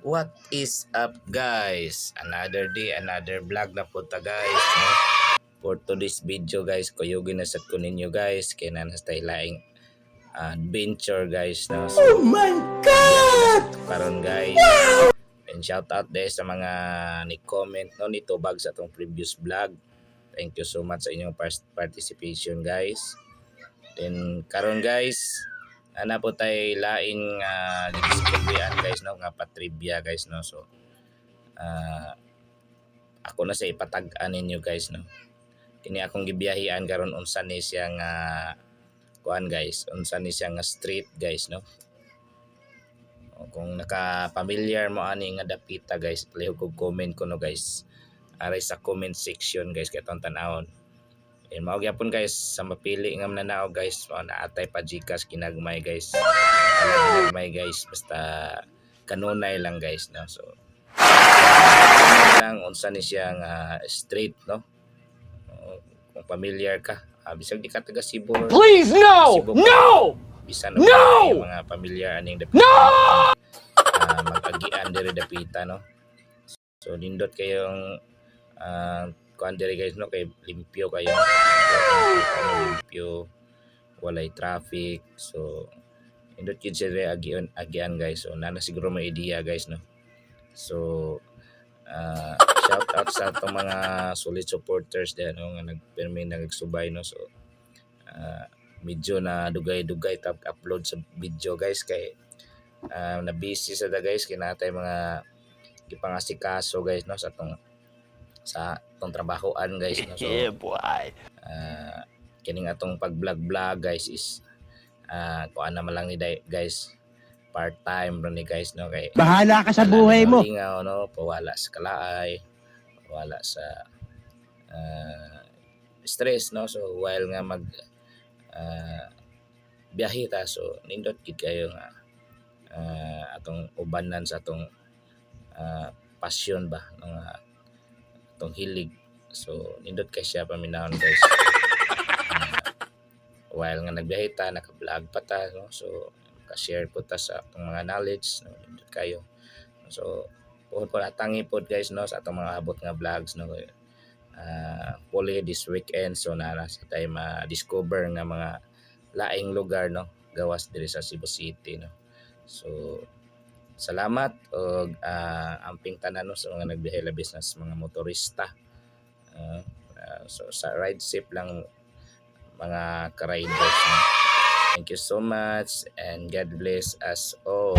What is up guys? Another day, another vlog na po ta guys. No? For today's video guys, kuyogin na sa kuninyo guys. Kaya na tayo laing adventure guys. No? So, Oh my God! Karon guys. And shout out guys sa mga ni-comment no, nito bag sa atong previous vlog. Thank you so much sa inyong participation guys. Then karon guys, ana po tay laing discoveryan guys no nga patrivia guys no. So ako na sa ipatag-an ninyo guys no. Kini akong gibiyahian karon unsa ni siya nga kuan guys, unsa ni siya nga street guys no. Kung naka-familiar mo ani nga dapita guys, palihog kog comment ko no guys. Aray sa comment section guys kay atong tan-awon. Mao gyapon guys sa mapili nga mananao guys, naatay pa Gcash kinagmay guys. Kinagmay guys basta kanunay lang guys no. So lang unsa ni siya nga street no. Kung familiar ka, bisag di ka taga Cebu. Please no! Cebu, no! bisan No! mga familiar aning dapita. No! Mag-agian diri dapita no. So nindot kayong kuan diri guys no kay limpyo kayo. Limpyo, walay traffic. So indot gyud siya agian guys. So nana siguro may idea guys no. So shout out sa atong mga solid supporters din no nga nagsubay no. So medyo na dugay-dugay tap upload sa video guys kay na busy sa guys kinatay mga gipangasikaso guys no sa atong trabahoan guys no. So Yeah, boy. kining atong pag-vlog guys is kuan naman lang ni guys, part-time ron ni guys no kay Bahala ka sa buhay mo. lingaw no, pawala sa kalaay, pawala sa stress no. So while nga mag biyahe ta, so nindot gid kayo nga atong ubanan sa atong passion ba no, nga atong hilig. So nindot kay siya paminahon guys. While nga nagbiyahe ta, naka-vlog pa ta no. So ka-share po ta sa atong mga knowledge no, nindot kayo. So puhon po natangi po guys no sa atong mga abot nga vlogs no. Fully this weekend so na sa tayo ma-discover nga mga laing lugar no gawas diri sa Cebu City no. So salamat og amping tanan no sa mga nagbiyahe labis na sa mga motorista. So sa ride safe lang mga ka-riders no. Thank you so much and God bless us all.